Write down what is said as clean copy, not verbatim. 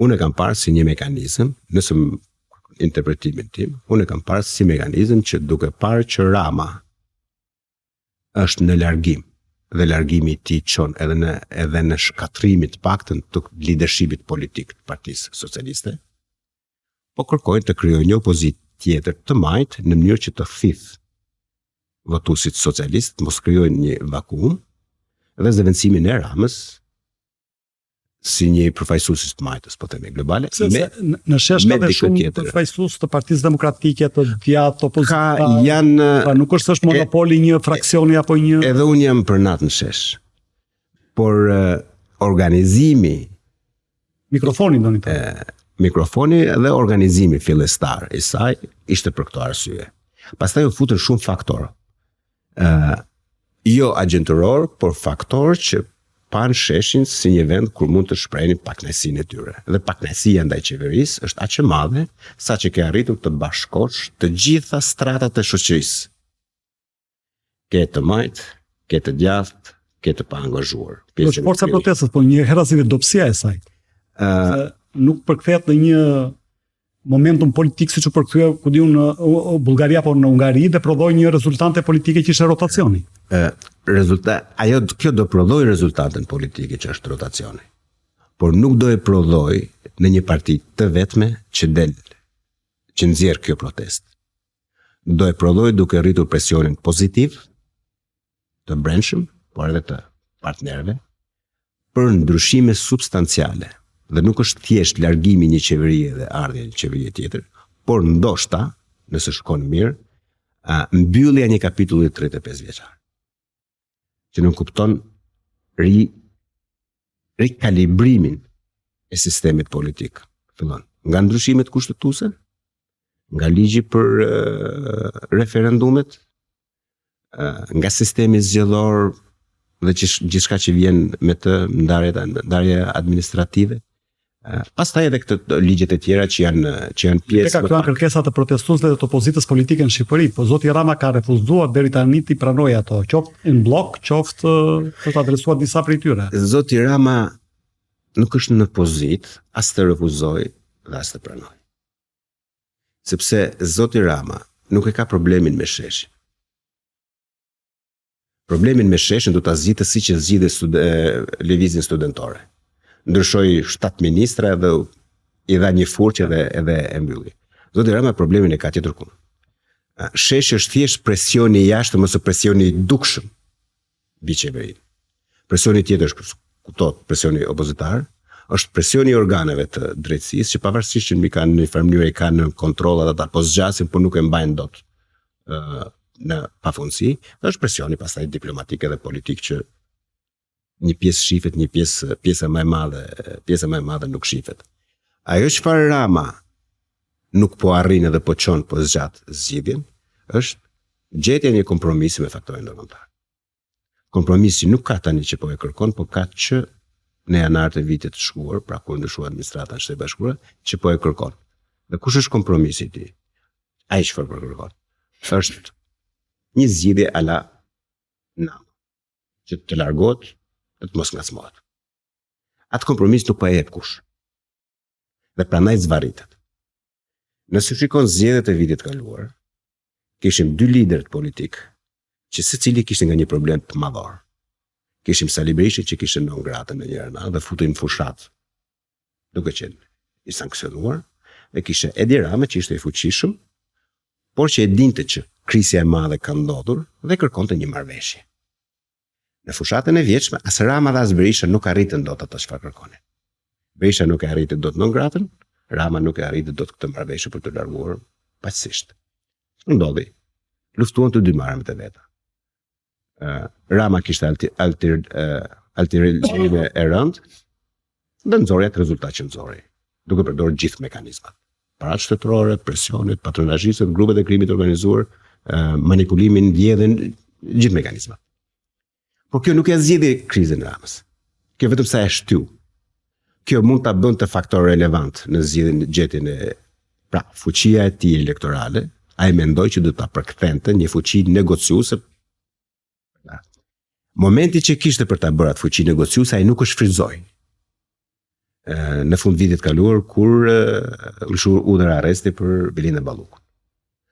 Unë e kam parë si një mekanizëm, nëse interpretimin tim, unë e kam parë si mekanizëm që duke parë që Rama është në largim, dhe largimi i tij çon edhe në shkatrimit të paktën të leadershipit politik të Partisë Socialiste, po kërkojnë të krijojnë një opozitë tjetër të majtë në mënyrë që të thith votuesit socialist, mos krijojnë një vakuum, dhe zëvendësimin e Ramës si një përfaqësues të majtës, po themi globale. Në shesh ka dhe shumë përfaqësues të Partisë Demokratike të djathtë opozita. Nuk është monopoli një fraksioni apo një. Edhe unë jam për natë në shesh. Por organizimi, mikrofoni do një të. Mikrofoni dhe organizimi fillestar i saj ishte për këto arsye. Pastaj u futën shumë faktorë. Jo agjentëror, por faktorë që pan sheshin si një vend kur mund të shprehin pakënaqësinë e tyre. Dhe pakënaqësia ndaj qeverisë është aq e madhe sa që ke arritur të bashkosh të gjitha stratat e shoqërisë. Ke të majt, ke të djathtë, ke të paangazhuar. Është forca protestës, po një herë dobësia e saj. Nuk përkthehet në një momentum politik siç u përkthye ku diun në Bullgari apo në Hungari dhe prodhoi një rezultante politike që ishte rotacioni. Kjo do prodhoi rezultatin politike që është rotacioni. Por nuk do e prodhoi në një parti të vetme që nxjerr kjo protestë. Do e prodhoi duke rritur presionin pozitiv të brendshëm, por edhe të partnerëve për ndryshime substanciale. Dhe nuk është thjesht largimi një qeverie dhe ardhja një qeverie tjetër, por ndoshta, nëse shkon mirë, mbyllja një kapitulli 35 vjeçar. Që nuk kupton rikalibrimin e sistemit politik. Fillon nga ndryshimet kushtetuese, nga ligji për referendumet, nga sistemi zgjedhor dhe gjithçka që vjen me të ndarje administrative. Pastaj edhe këtë ligjet e tjera që janë pjesë. Ka këto kërkesa të protestuesve dhe të opozitës politike në Shqipëri, po zoti Rama ka refuzuar deri tani të pranojë ato, qoftë në blok, qoftë të adresuar disa prej tyre. Zoti Rama nuk është në pozitë as të refuzojë dhe as të pranojë. Sepse zoti Rama nuk e ka problemin me sheshin. Problemin me sheshin do ta zgjidhte siç e zgjidhte lëvizjen studentore. Ndryshoi 7 ministra dhe i dha një furqë edhe e mbylli. Zoti Rama problemin e ka tjetër ku. Sheshi është thjesht presioni i jashtëm ose presioni i dukshëm mbi qeverinë. Presioni tjetër është kuptohet presioni opozitar, është presioni i organeve të drejtësisë që pavarësisht që mbi kanë në një farë mënyrë kanë kontroll ata po zgjasin, por nuk e mbajnë dot në pafundësi, është presioni pastaj diplomatik edhe politik që një pjesë shifet, një pjesë më e madhe nuk shifet. Ajo çfarë Rama nuk po arrin edhe po çon po zgjat zgjidhjen, është gjetja një kompromisi me faktorin ndërkombëtar. Kompromisi nuk ka tani që po e kërkon, po ka që në janar të vitit të shkuar, pra kur ndryshua administrata në Shtetet Bashkuara, që po e kërkon. Dhe kush është kompromisi i tij? Ai çfarë po kërkon? Është një zgjidhje ala Nama, që të largohet dhe të mos ngacmohet. Atë kompromis nuk po e jep kush. Dhe prandaj zvarritet. Nëse shikon zgjedhjet e vitit kaluar, kishim 2 liderë politik që secili kishte nga një problem të madhor. Kishim Sali Berishin që kishte non grata në njëra anë dhe futej në fushat, duke qenë i sanksionuar, dhe kishte Edi Rama që ishte i fuqishëm, por që e dinte që krisja e madhe ka ndodhur dhe kërkonte një marrëveshje. Në fushatën e vjeçme, as Rama dhe as Berisha nuk arritën dot ato çfarë kërkonin. Berisha nuk e arriti dot non gratën, Rama nuk e arriti dot këtë marrëveshje për të larguar paqësisht. Ndodhi. Luftuan të dy marrëmet e veta. Rama kishte alterime e rënd dhe nxori atë rezultat që nxori, duke përdorur gjithë mekanizmat. Paratë shtetërore, presionet, patronazhistët, grupet e krimit organizuar, manipulimin, vjedhjen, gjithë mekanizmat. Por kjo nuk e zgjidhi krizën e Ramës. Kjo vetëm sa e shtyu. Kjo mund ta bënte faktor relevant në gjetjen e fuqia e tij elektorale. Ai mendoi që do ta përkthente një fuqi negociuese. Momenti që kishte për ta bërë atë fuqi negociuese, ai nuk është shfrytëzoi. në fund vitit kaluar kur u lëshu urdhër arresti për Belinda Ballukun.